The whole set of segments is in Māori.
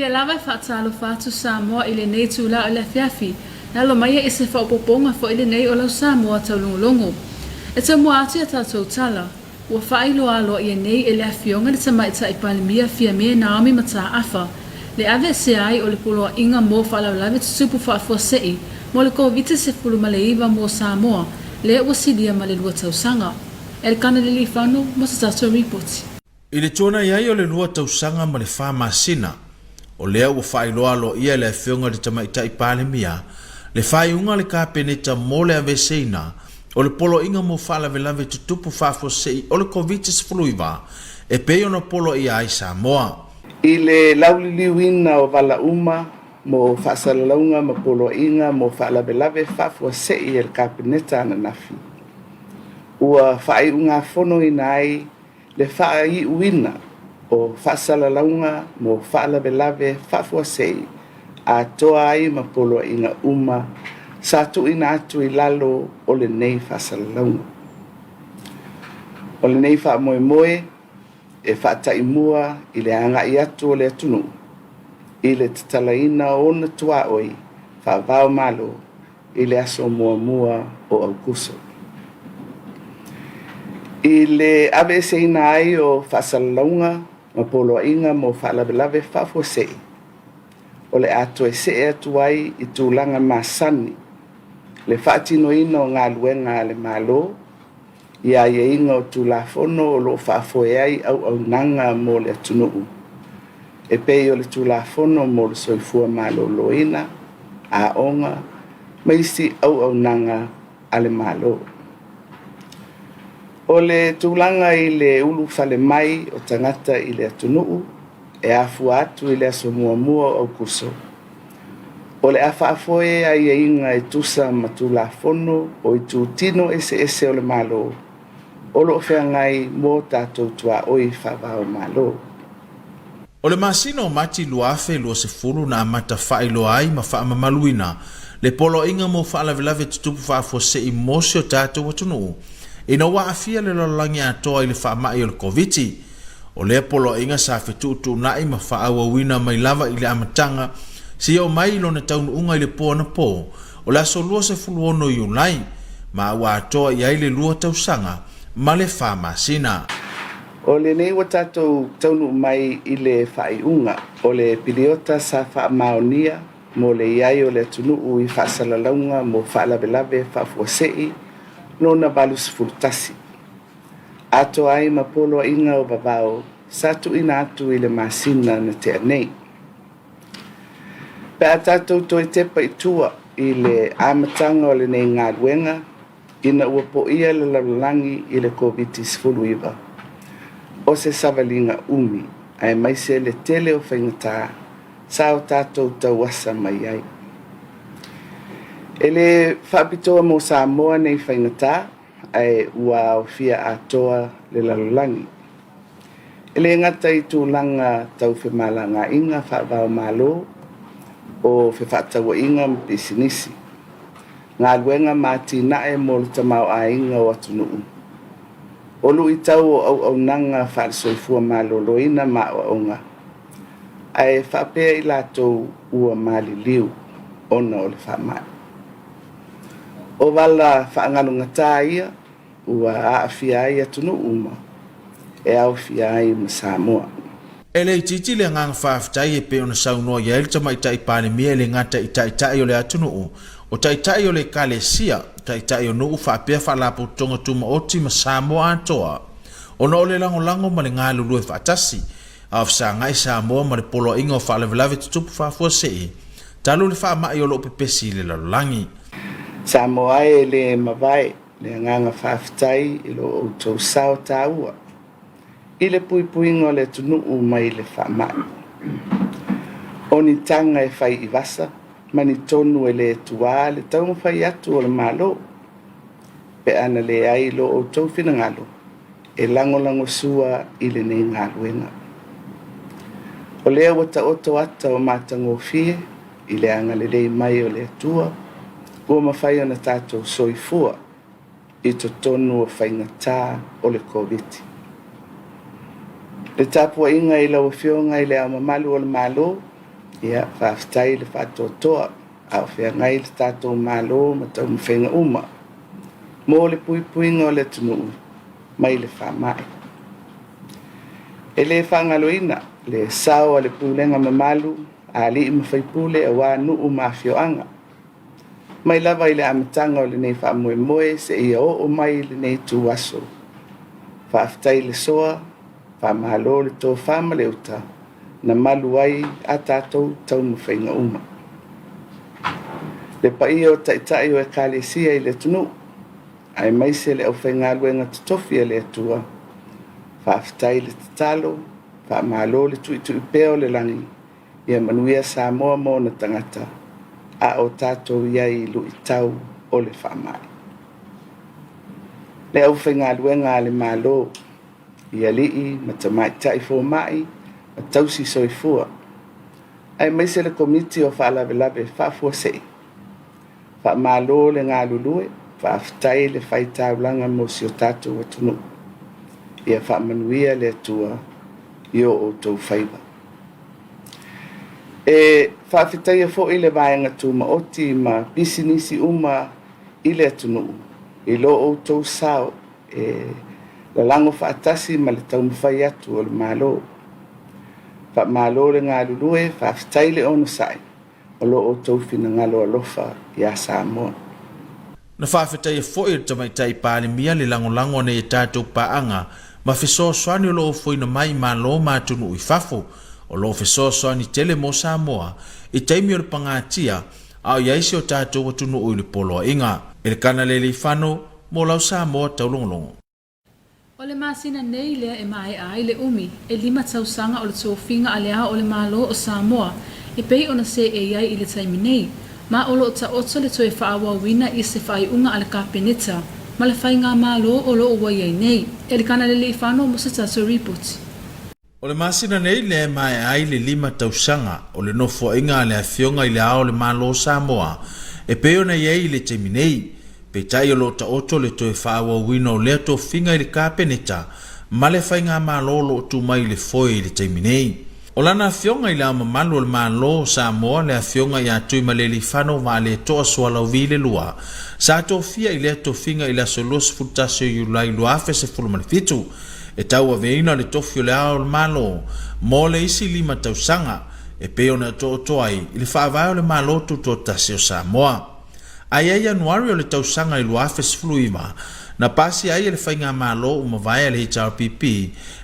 Pia lava whaatalo whaatu Samoa ile nei tūla o le fiafi, na lo mai e se whaopoponga fo ile nei o lau Samoa taulongolongo. E ta mua atu a tātou tala, ua whailo alo i nei e le afionga le tamaita i palimia fia mea Naomi mata afa, le ave se ai o le puloa inga mo whalaulawe tutupu whaafua sei, mo le COVID-19 ma le iwa mo Samoa, le ua sidia ma le lua tausanga. E le kana le li whanu, mo sa tātou report. I le tōna iai o le lua tausanga ma le Faamisina, o lea ua whailoa lo ia le whiunga le tamaita i palemia, le whaiunga le kāpeneta mo le aveseina, o le polo inga mo whalavelave tutupu whafosei o le COVID-19 e pei ona polo i ai Samoa. I le lauliliuina o wala uma mo whaasalaunga mo polo inga mo whalavelave whafosei e le kāpeneta ana nafi. Ua whaiunga whono ina ai le whaai uina o whaasalaunga mo whaalavelave whafosei a toa ai ma polo inga uma sa tu ina atu i lalo o le nei whaasalaunga. O le nei wha moe moe e whaataimua i le anga i atu o le atunu i le tatalaina o na tua oi whaavao malo i le aso mua mua o Augusto. I le ave se ina ai o whaasalaunga ma polo inga mo whaalavelave whafosei o le ato e se atu ai i tūlanga masani le whaatino ina o ngā luenga le malo ia ia inga o tūlafono o lo whaafoe ai au nanga mo le atunuu. E pei o le tūlafono mo le soifua malo loina a onga maisi au nanga ale malo. O le tūlanga i le ulu whale mai o tangata i le atunuu e afu atu i le aso mua mua o kuso. O le awhaafoe ai e inga e tusa matula fono o i tūtino ese o le malo. O lo whea ngai mō tātou tua oi whawao malo. O le masino mati luafe lua se furu na amata whailo ai ma whaamamaluina le polo inga mo whaalavelave tutupu whaafose i mosi o tātou watunu. Ina wa afia le lolangi atoa i le whaamai o le COVID-19. O le polo inga sa whetuutu nai ma whaawa wina mai lava i le amatanga si o mai lo na taunu unga i le po na po o la so lua se fulu ono i unai ma wa atoa i aile lua tausanga ma le Faamisina. O le nei wa tatou taunu mai i le whaiunga o le piliota sa whaamaonia mo le iai o le tunuu i whaasalalaunga mo whaalavelave whaafuasei no na balus fultasi. Ato ai ma polo inga o babao satu ina atu i le masina na te anei. Pe a tātou toi tepa i tua i le amatanga o le nei ngā luenga ina ua po ia le lalangi i le COVID-19. O se savalinga umi ai maise le tele o whaingata sa o tātou tau asa mai ai. E le whapitoa mo Samoa nei whaingata ai ua o fia atoa le lalangi. E le ngata i tūlanga tau whemalanga inga whaavao malo o whewhatawa inga mpisinisi. Ngā luenga mati nae mo le tamau a inga o atunuu. Olu i tau o au nanga wharesoifua malo loina ma o aunga. Ai whapea i latou ua mali liu ona o le whamai. O wala whaangalunga tā ia ua aafia ai atunuu uma e au fia ai ma Samoa. E le titi le ngang whaaftai e pe ona saunoa i aile tamaita i panemia le ngata i taitai o le atunuu. O taitai o le kalesia, taitai o nuu whaapea whalapo tonga tuma oti ma Samoa atoa. Ona o le lango ma le ngā lulu e whaatasi, a whasa ngai Samoa ma le polo inga o whaalavelave tutupu whaafua sei. Talo le whaamai o lo pepesi le lalangi. Samoa e le mawai, le nganga whaaftai i lo o tau sao tāua. I le puipuinga o le tunuu mai le whaamai. O ni tanga e whai i wasa, mani tonu e le tua le tau whai atu o le malo. Pe ana le ai lo o tau whinangalo, e lango sua i le nei ngā luenga. O lea wata oto ata o mātango fie, i le anga le lei mai o le atua, ua mawhai ona tātou soifua, i to tonu o whaingatā o le COVID. Le tapua inga i lau whionga i le au mamalu o le malo, Ia whaafitai le whaatotoa au whea ngai le tātou mālo ma tau mwhenga uma. Mō le puipuinga o le tunuu mai le whamai. E le whangaloina le sao le pūlenga mamalu a li ima whaipule a wā nuu mawhioanga. Mai lava i le amatanga o le nei whaamoe moe se ia o mai le nei tuaso. Whaafitai le soa, whaamahalo le tō whaama le uta, na malu ai a tātou tau mwhainga uma. Le pai o taitai o e kālesia i le tunu, ai mai se le au whainga luenga tutofia le atua. Whaafitai le tatalo, whaamahalo le tui peo le langi, ia manuia Samoa mō na tangata, a o tātou iai lu i tau o le whaamai. Le au whainga luenga le mālo, ia lii, matamai tai fō mai, ma tausi soifua. Ai mai se le komiti o whaalawe whaafua sei. Whaamalo le ngā lulue, whaafitai le whaitaulanga mo si o tātou atunu. Ia whaamanuia le atua i o tau whaiba. E whaafitai fo i le vāenga tū ma oti ma bisinisi uma i le atunu. I lo o tau sao la lango whaatasi ma le tau mwhai atu o le mālo. Whaamalo le ngā lulue, whaafitai le ono sai. O lo o tau whina ngalo alofa i a Samoa. Na whaafetai e fo i tamaitai pāle mia le lango ne e tātou paanga, ma wheso swani o lo o fwina mai ma lo mātunu i whafo, o lo wheso swani tele mo Samoa, i taimi o le pangatia, au iaisi o tātou watunu o le polo inga, e le kana le li whano, mo lau Samoa taulongolongo. O le masina nei lea e mai ai le umi, e 5 tausanga o le tōwhinga a lea o le malo o Samoa, e pei ona se e iai i le taimi nei, ma o lo ta oto le toe whaawa wina i se whai unga a le kapeneta, ma le whai ngā malo o lo ua iai nei, e le kana le li whano mo se tato report. O le masina nei le mai ai le 5 tausanga o le nofo inga le afionga i le ao le malo o Samoa, e pei ona iai i le taimi nei, pe tai o lo ta oto le toe whaawa wina o lea tō whinga i le kapeneta, ma le whai ngā malo lo tu mai le foe i le taimi nei. O lana fionga i la mamalu o le malo Samoa le fionga i atui ma le li whano wa le toa sualau vi le lua. Sa tō fia i le tō whinga i la solos futasio i ulai luafe se fulumanifitu. E tau a veina le tofio le ao le malo, mo le isi 5 tausanga, e peo na tō toai i le whaavai o le malo tu tō tasio Samoa. Ai ai januari o le tausanga i luafe se fuluima, na pasi ai le whainga malo o mawai le HRPP,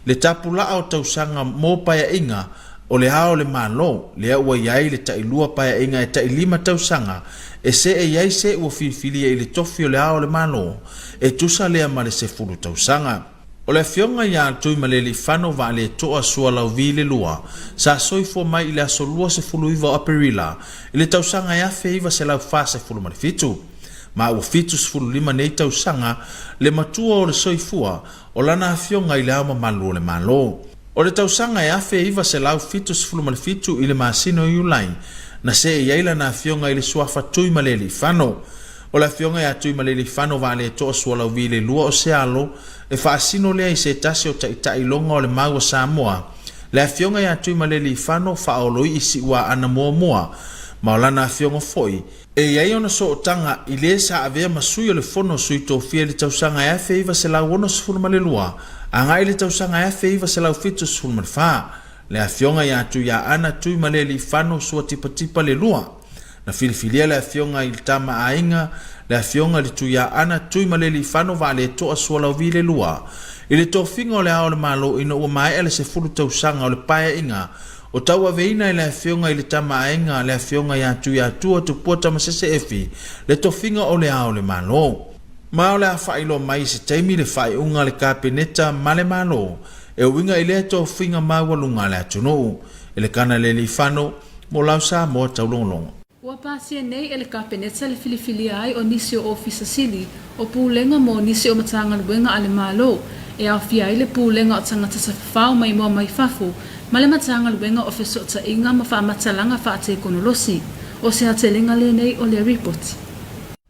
le tapula au tausanga mō paya inga o le hao le malo, le ua iai le tailua paya inga e tai 5 tausanga, e se e iai se ua filfilia i le tofio le hao le malo, e tusa lea ma le se fulu tausanga. O le fionga ia tui ma le li whano wa le toa sua lau vi le lua, sa soifo mai i le aso lua se fulu iwa o perila, i le tausanga ia fe iwa se lau wha se fulu manifitu. Ma ua fitu se fulu 5 nei tausanga, le matua o le soifua, o lana fionga i le ama malu o le malo. O le tausanga ia fe iwa se lau fitu se fulu manifitu i le masino i ulai, na se e iaila na fionga i le suafa tui ma le li whano. O la fionga ia tui ma le li whano wa le toa sua lau vi le lua o se alo, e whaasino lea i se tasi o tai longa o le maua Samoa. Le fionga ia tui ma le li whano whaoloi isi ua ana mua, ma o lana fionga foi. E iai ona so o tanga i le sa avea masui o le fono sui tō fia le tausanga ia feiva se lau ono se fulma le lua, a ngai le tausanga ia feiva se lau fitu se fulma le wha. Le fionga ia tui ia ana tui ma le li whano sua tipa le lua. Na filifilia le fionga i tama ainga, le fionga li tui ia ana tui ma le li whano wa le toa sua lau vi le lua. I le tō finga o le ao le malo ina ua mai ele se fulu tausanga o le paia inga, o taua veina i le fionga i le tama ainga le fionga ia tui atua tu puata ma sese efi, le tō finga o le ao le malo. Ma o le a whailo mai se teimi le whai unga le kapeneta ma le malo, e winga i le tō finga maua lunga le atunu, e le kana le li whano, mo lau Samoa taulongolongo. Ua pasia nei e le kapeneta le filifilia ai o nisi o ofisa sili, o pūlenga mo nisi o matanga luenga ale malo, e au fia i le pūlenga o tangata sa whao mai mua mai fafu, ma le matanga luenga o feso ta inga ma wha matalanga wha te konolosi, o se hatelenga le nei o le report.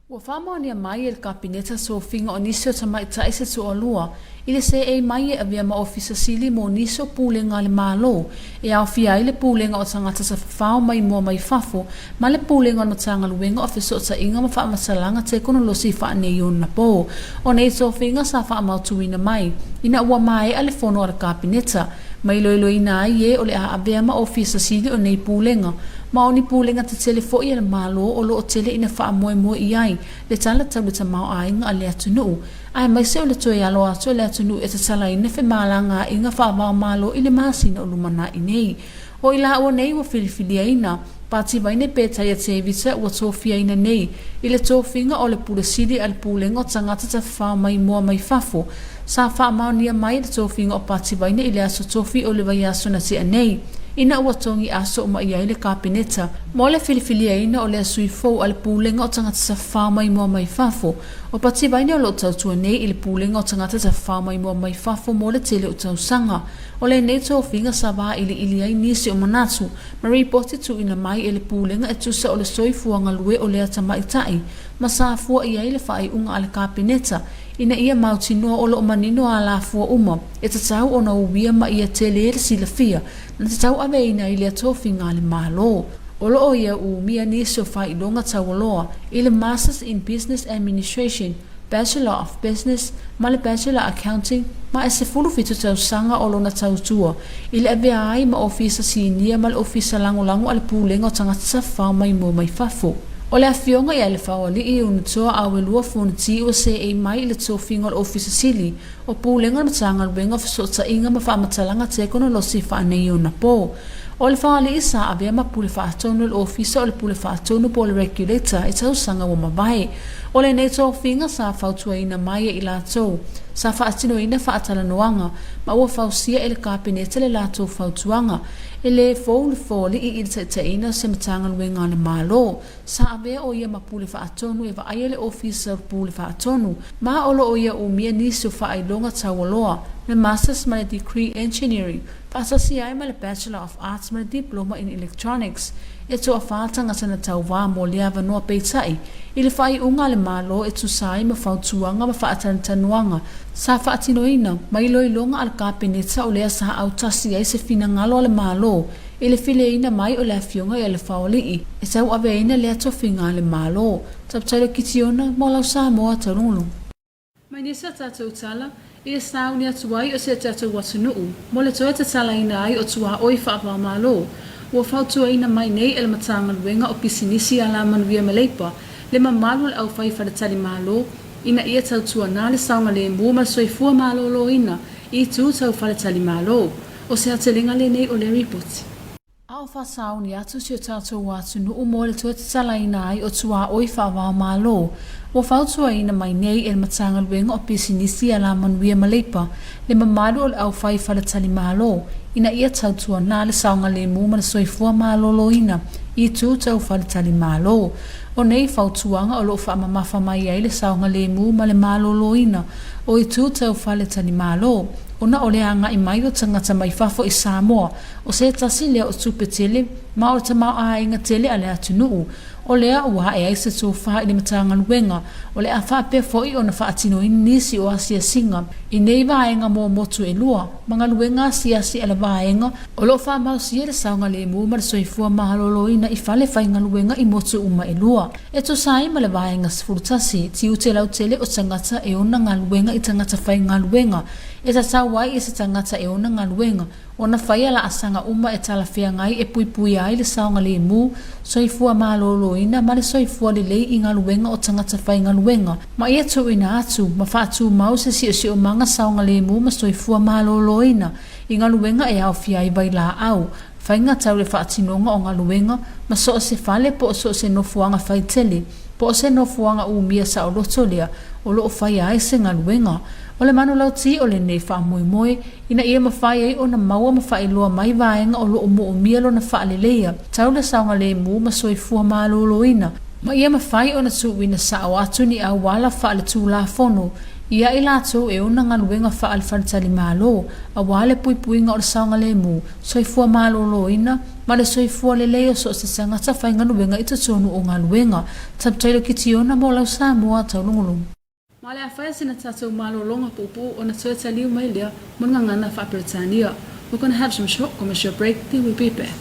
Ua wha maonia mai e le kapeneta so finga o nisi o tamai taise tu o lua, Ile se e mai e avea ma ofisa sili mo niso pulenga le malo e au fia ile pulenga o tangata sa whao mai mua mai fafo ma le pulenga o tanga luenga o fiso sa inga ma wha masalanga te kono losi wha ne yon na po o nei so finga sa wha mautuina mai ina ua mai ale fono ara kapineta mai loilo ina ai e o le a avea ma ofisa sili o nei pulenga ma oni pulenga te tele fo ia le malo o lo o tele ina wha moe moe iai le tala tau le tamau ainga a le atunu ai mai se o le toe alo ato le atunu e te tala ina fe malanga inga wha mau malo i le masina o lumana inei o ila ua nei ua filifilia ina pati vaine pētai a te vita ua tōwhia ina nei i le tōwhinga o le pulasiri al pulenga o tangata ta wha mai mua mai fafo sa wha maunia mai le tōwhinga o pati vaine i le aso tōwhi o le vai aso na te anei ina ua tongi aso o mai ai le kapineta mo le filifilia ina o le asui fou al pulenga o tangata sa wha mai mua mai fafo o pati vaine o lo tautua nei i le pulenga o tangata sa wha mai mua mai fafo mo le tele o tausanga o le nei tōwhinga sa wā ili ai nisi o manatu ma reporti tu ina mai e le pulenga e tusa o le soifuanga lue o le ata maitai ma sa fua i ai le whai unga ale kapineta ina ia mautinoa o lo manino a la fua uma e tatau o na uwia ma ia tele le silafia na tatau ave ina i le tōwhinga le malo o lo o ia umia nisi o whai longa taualoa i le Masters in Business Administration Bachelor of Business, ma le Bachelor Accounting, ma e se fulu fitu tau sanga o lona tau tua. I le ave ai ma ofisa sinia ma le ofisa lango ale pulenga o tangata sa whao mai mo mai fafo. O le afionga i ale whao li i unutoa awe lua funiti o se e mai le tōwhinga o ofisa sili, o pulenga na tanga luenga fisota inga ma whaamatalanga te kono lo si wha nei o na po. O le whaali isa avea ma pule whaatonu le ofisa o le pule whaatonu po le regulator e tau sanga wa mabae. O le nei tōwhinga sa whautua ina mai e i lātou. Sa whaatino ina whaatala noanga, ma ua whausia e le kapineta le lātou whautuanga. E le fōu le fōli i ilta ita ina se matanga luenga le malo. Sa avea o ia ma pule whaatonu e waaia le ofisa o pule whaatonu. Ma olo o ia o mia nisu whaailonga taualoa, le Masters ma le Degree Engineering, Pasasi ai ma le Bachelor of Arts ma le Diploma in Electronics. E toa whaatanga sana tau wā mo lea wanoa peitai. I le whai unga le malo e tusai ma whautuanga ma whaatantanuanga. Sa whaatinoina, mai loi longa al kapineta o lea sa autasi ai se fina ngalo le malo. I le fileina mai o lea fionga i le whaolii. E tau aveina lea tofinga le malo. Taptailo kitiona mo lau Samoa Taulogologo. Mai nisa tātou tala, i le stau ni atuai o se tātou watunuu. Mo le toe tatala ina ai o tua oi whaapa malo. Ua whautua ina mai nei e le matanga luenga o pisinisi a la manuia maleipa. Le mamalu le au whai wharatali malo, ina ia tautua nā le saunga le mua ma soifua malo lo ina, i tū tau wharatali malo. O se atelinga le nei o le ripoti. Ao whasau ni atu si o tātou watunu o mo le toe tatala ina ai o tua oi whaapa malo. Ua whautua ina mai nei e le matanga luenga o pisinisi a la manuia maleipa, le mamalu o le au whai wharatali malo, ina ia tautua nā le saunga le mua ma le soifua malo lo ina, i tū tau wharatali malo. O nei whautuanga o lo whaamamafa mai ai le saunga le mua ma le malo lo ina, o i tū tau wharatali malo. Ona o le anga i mai o tangata mai fafo i Samoa, o se tasi lea o tupe tele, ma o tamau a inga tele a lea tunuu. O lea ua e aise tō wha i le matanga luenga, o le a whape foi o na whaatino i nisi o asia singa. I nei vaenga mō motu e lua, mga luenga siasi ala vaenga, o lo wha mausia le saunga le mua ma le soifua mahalolo ina i whale whainga luenga i motu uma e lua. E to sai ma le vaenga sifurutasi, ti ute lau tele o tangata e ona ngā luenga i tangata whainga luenga. E ta tawai e se tangata e ona ngā luenga, o na whaia la asanga uma e talawhia ngai e pui ai le saunga le mu, soifua mahalolo ina ma le soifua le lei i ngā luenga o tangata whainga luenga. Ma ia tu ina atu, ma whaatu mau se si o manga saunga le mu ma soifua mahalolo ina, i ngā luenga e au fia i vai la au. Whainga tau le whaatinonga o ngā luenga, ma so se whale po so se nofuanga whaitele, po se nofuanga umia sa o loto lea, o loo whaia ai se ngā luenga. O le manu lau ti o le nei wha moe, ina ia mawhai ai o na maua mawhai loa mai vaenga o loo mo o mia lo na wha alelea, tau le saunga le mu ma soifua malolo ina. Ma ia mawhai o na tuwina sa o atu ni a wala wha le tū la fono, ia i lato e ona ngā luenga wha al whanatali malo, a wale puipuinga o le saunga le mu, soifua malolo ina, ma le soifua le leo so se sangata whainga luenga i tonu o ngā luenga, tabtailo ki tiona mo lau Samoa Taulogologo. Ma le awhai sina tātou malolonga pupu o na toi taliu mai lea mon ngangana wha Britania. We're going to have some short commercial break, then we'll be back.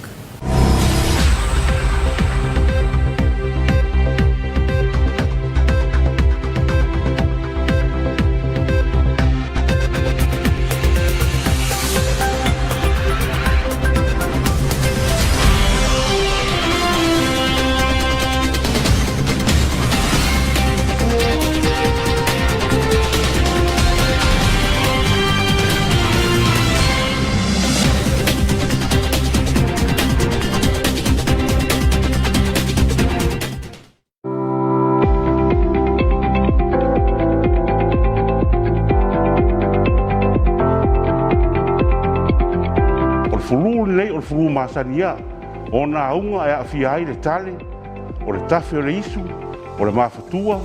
O le fulu masania o na aunga e awhia ai le tale o le tafe o le isu o le mafatua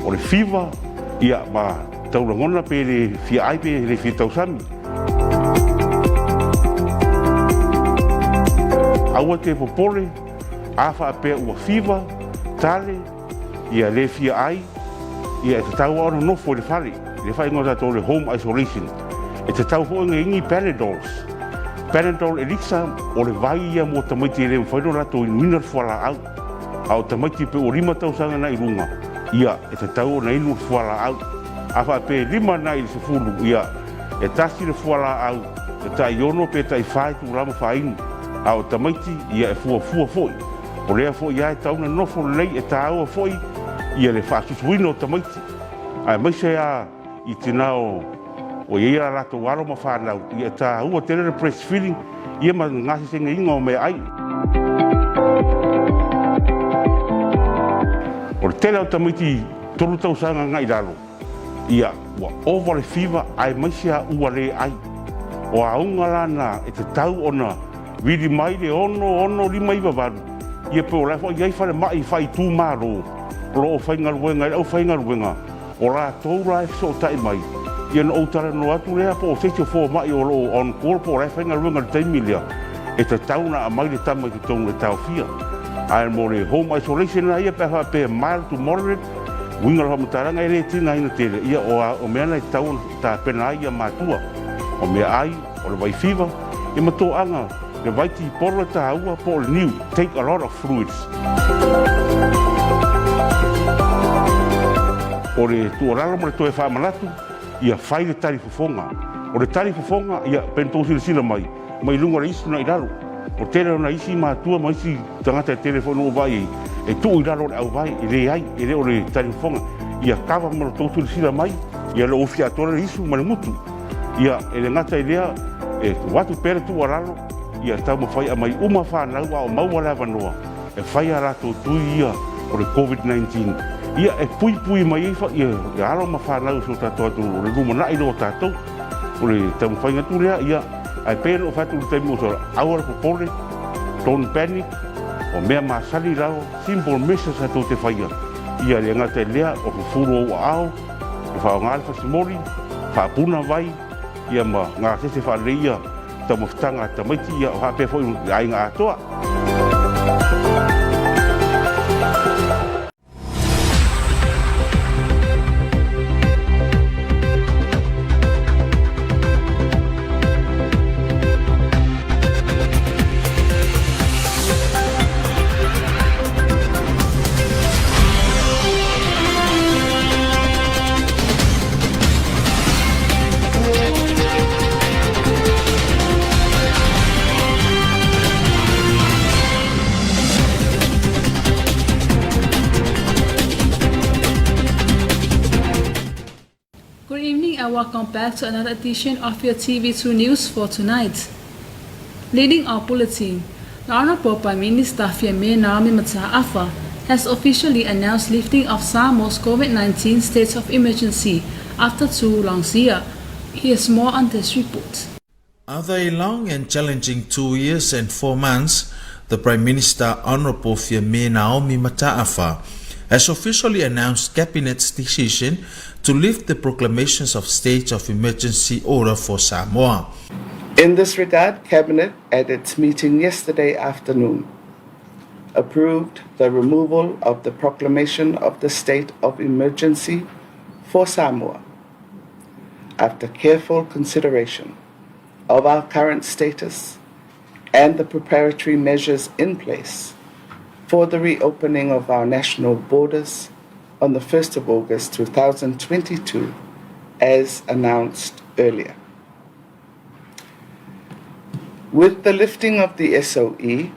o le fiva ia ma taulangona pe le fia ai pe le fia tausami aua te popole afa pe ua fiva tale ia le fia ai ia e te tau ana nofo le whai ngota tō le home isolation e te tau ho ingi Panadol Elixir o le vai ia mo tamaiti le mwhaino rato i minar fuala au tamaiti pe o 5,000 na i runga ia e te tau na inu fuala au afa pe 5 na i se fulu ia e tasi le fuala au e ta iono pe ta i whai tu rama whainu au tamaiti ia e fua foi o lea foi ia e tau na nofo lei e ta aua foi ia le whaasusuino tamaiti ai maise ia i tinao o ia rato waro ma whanau ia ta ua tere breastfeeding ia ma ngasi senga inga o me ai o le tele o tamiti tolu tausanga ngai ralo ia ua over le fever ai maisia ua le ai o aunga lana e te tau ona vidi mai le ono lima iwa varu ia pe o lai fo iai whare mai whai tū maro lo o whaingaruenga au whaingaruenga o la tau rai so tai mai ia no utara no atu lea po o seitio fo mai o lo on call po lai whainga runga le taimilia e te tauna a mai le tama ki tongu le tau fia ai mo le home isolation na ia pe mild to moderate winga lo mataranga e le tina ina tele ia o mea na i tau ta pena ia matua o mea ai o le vai fever i mato anga le vai ti porla ta aua po le new take a lot of fluids o le tuoralo mo le toe wha manatu ia whai le tari fufonga. O le tari fufonga ia pentosi le sila mai lunga le isi na i raro. O tere na isi mātua ma isi tangata e telefono o vai e tu i raro le au vai e le ai e le o le tari fufonga. Ia kawa ma le tautu le sila mai ia le ofi atore le isu ma le mutu. Ia e le ngata i lea e watu pere tu a raro ia tau ma whai a mai uma whanau a o maua lava noa e whai a rato tui ia o le COVID-19. Ia e pui mai ifa ia alo ma whanau so tātou atu le ruma na ilo tātou o le tamu whainga tu lea ia ai pēr o whatu le taimu o sora awara popole don't panic o mea maasali rao simple message ato te whaia ia le ngata lea o fufuru o ao o whao ngāle whasimori whaapuna vai ia ma ngā sese whareia tamu whtanga tamaiti ia o hape fo i ai ngā atoa Welcome back to another edition of your TV2 News for tonight. Leading our bulletin, the Honorable Prime Minister Naomi Mataafa has officially announced lifting of Samoa's COVID-19 state of emergency after 2 long years. Here's more on this report. After a long and challenging 2 years and 4 months, the Prime Minister Honorable Naomi Mataafa has officially announced Cabinet's decision to lift the proclamations of state of emergency order for Samoa. In this regard, Cabinet, at its meeting yesterday afternoon, approved the removal of the proclamation of the state of emergency for Samoa, after careful consideration of our current status and the preparatory measures in place for the reopening of our national borders on the 1st of August 2022, as announced earlier. With the lifting of the SOE,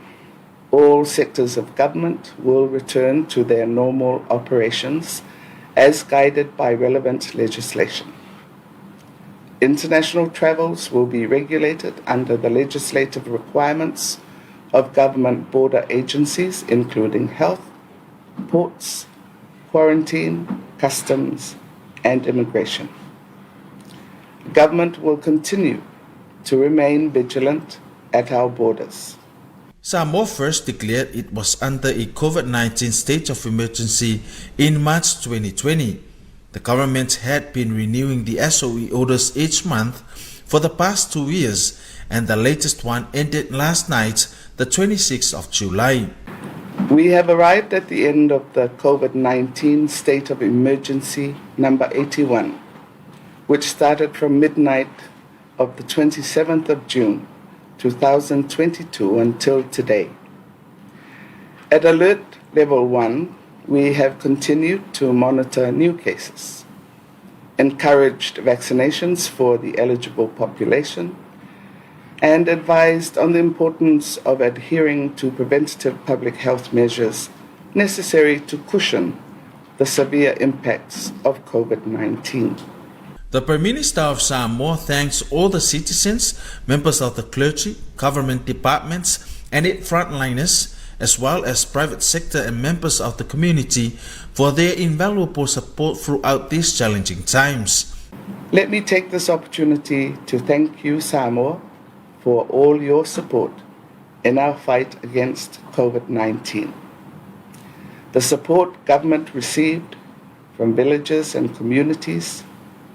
all sectors of government will return to their normal operations as guided by relevant legislation. International travels will be regulated under the legislative requirements of government border agencies, including health, ports, quarantine, customs, and immigration. Government will continue to remain vigilant at our borders. Samoa first declared it was under a COVID-19 state of emergency in March 2020. The government had been renewing the SOE orders each month for the past 2 years, and the latest one ended last night, the 26th of July. We have arrived at the end of the COVID-19 state of emergency number 81, which started from midnight of the 27th of June 2022 until today. At alert level 1, we have continued to monitor new cases, encouraged vaccinations for the eligible population, and advised on the importance of adhering to preventative public health measures necessary to cushion the severe impacts of COVID-19. The Prime Minister of Samoa thanks all the citizens, members of the clergy, government departments, and its frontliners, as well as private sector and members of the community for their invaluable support throughout these challenging times. Let me take this opportunity to thank you, Samoa, for all your support in our fight against COVID-19. The support government received from villages and communities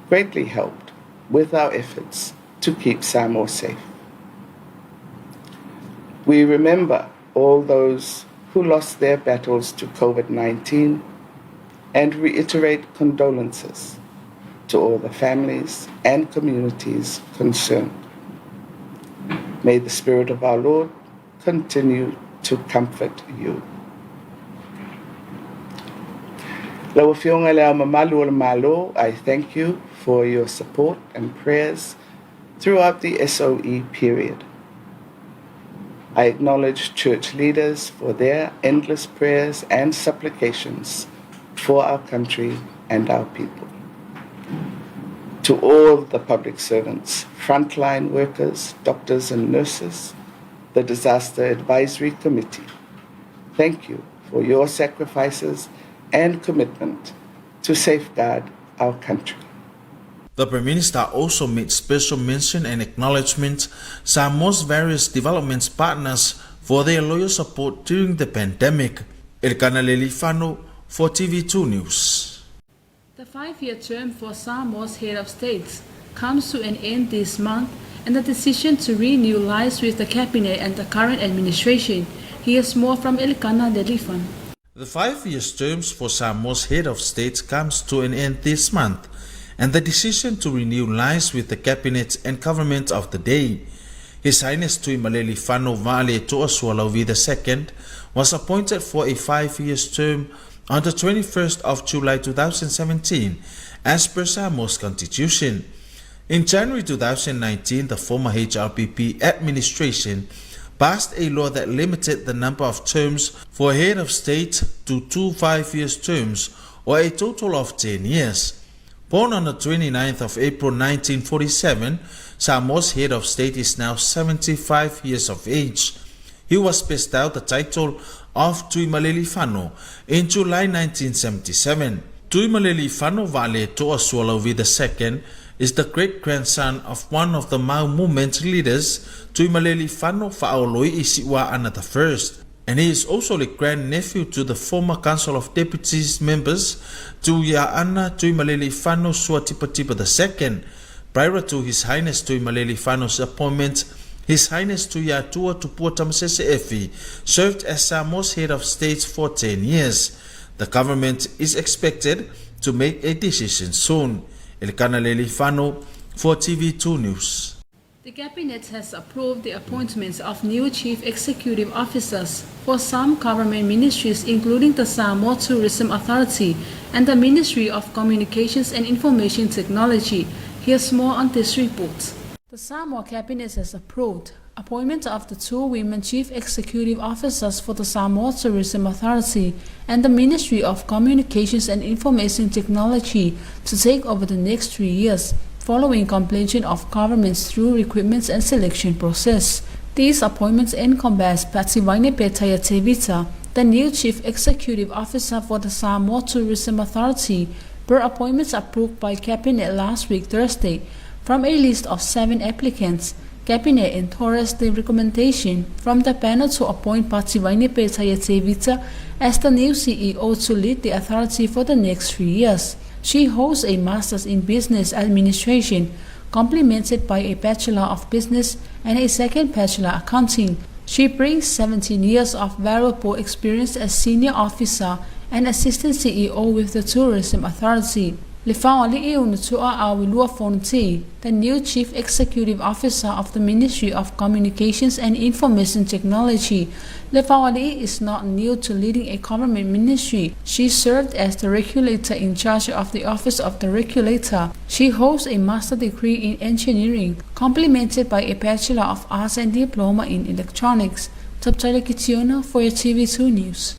greatly helped with our efforts to keep Samoa safe. We remember all those who lost their battles to COVID-19 and reiterate condolences to all the families and communities concerned. May the Spirit of our Lord continue to comfort you. Lawa fionga lea mamalu o le malo, I thank you for your support and prayers throughout the SOE period. I acknowledge church leaders for their endless prayers and supplications for our country and our people. To all the public servants, frontline workers, doctors and nurses, the Disaster Advisory Committee, thank you for your sacrifices and commitment to safeguard our country. The Prime Minister also made special mention and acknowledgement Samoa's various development partners for their loyal support during the pandemic. Elkana Lelifano for TV2 News. The 5-year term for Samoa's head of state comes to an end this month, and the decision to renew lies with the cabinet and the current administration. Here's more from Elkana Lelifano. The 5-year terms for Samoa's head of state comes to an end this month, and the decision to renew lies with the cabinet and government of the day. His Highness Tui Maleli Whano Vale To'asualawi II was appointed for a 5-year term on the 21st of July 2017 as per Samoa's constitution. In January 2019, the former HRPP administration passed a law that limited the number of terms for head of state to 2 5-year terms, or a total of 10 years. Born on the 29th of April 1947, Samoa's head of state is now 75 years of age. He was bestowed the title of Tui Maleli Whano in July 1977. Tui Maleli Whano Vale To'asualawi II is the great-grandson of one of the Mau movement leaders, Tui Maleli Whano Fa'aoloi Isiwa Ana I, and he is also the grandnephew to the former Council of Deputies members, Tuia'ana Tui Maleli Whano Suatipatipa II. Prior to His Highness Tui Maleli Whano's appointment, His Highness Tuiatua Tupua Tamasese Efi served as Samoa's head of state for 10 years. The government is expected to make a decision soon. El Canale Fano for TV2 News. The Cabinet has approved the appointments of new Chief Executive Officers for some government ministries, including the Samoa Tourism Authority and the Ministry of Communications and Information Technology. Here's more on this report. The Samoa Cabinet has approved appointment of the two women Chief Executive Officers for the Samoa Tourism Authority and the Ministry of Communications and Information Technology to take over the next 3 years, following completion of government's through recruitment and selection process. These appointments encompass Pativaine Petaya Tevita, the new Chief Executive Officer for the Samoa Tourism Authority, per appointments approved by Cabinet last week Thursday. From a list of 7 applicants, Cabinet endorsed the recommendation from the panel to appoint Pativaine Petaya Tevita as the new CEO to lead the authority for the next 3 years. She holds a Master's in Business Administration, complemented by a Bachelor of Business and a second Bachelor Accounting. She brings 17 years of valuable experience as Senior Officer and Assistant CEO with the Tourism Authority. The new Chief Executive Officer of the Ministry of Communications and Information Technology. is not new to leading a government ministry. She served as the regulator in charge of the Office of the Regulator. She holds a master's degree in engineering, complemented by a Bachelor of Arts and Diploma in Electronics. Taulogologo for your TV2 News.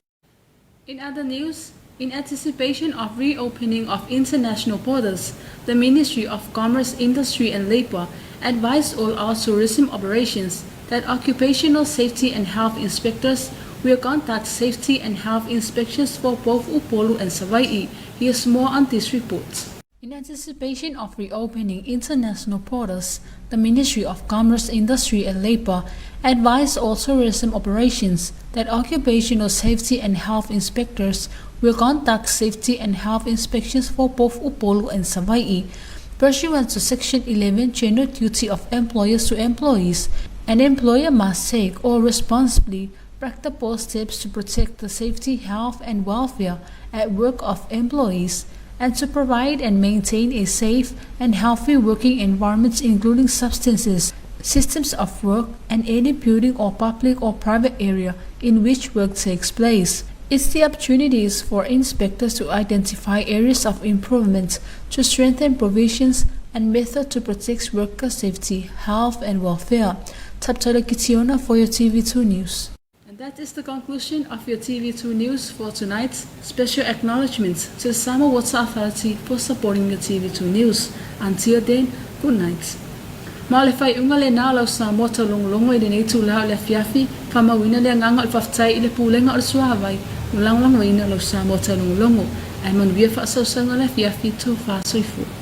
In other news, in anticipation of reopening of international borders, the Ministry of Commerce, Industry and Labour advised all our tourism operations that occupational safety and health inspectors will conduct safety and health inspections for both Upolu and Savaii. Here's more on this report. In anticipation of reopening international borders, the Ministry of Commerce, Industry and Labour advised all tourism operations that occupational safety and health inspectors will conduct safety and health inspections for both Upolu and Savaii. Pursuant to Section 11 General Duty of Employers to Employees, an employer must take or responsibly practicable steps to protect the safety, health and welfare at work of employees, and to provide and maintain a safe and healthy working environment, including substances, systems of work, and any building or public or private area in which work takes place. It's the opportunities for inspectors to identify areas of improvement, to strengthen provisions and methods to protect worker safety, health and welfare. Taulogologo for your TV2 News. And that is the conclusion of your TV2 News for tonight. Special acknowledgements to the Samoa Water Authority for supporting your TV2 News. Until then, good night. Maolefai unga le na lau Samoa Taulogologo ile nei tu lau le fiafi, famawina le nganga alfaftai ile pulenga o suavai, ulang lau ina lau Samoa Taulogologo, ai manuia fa sausanga le fiafi tu fa soifu.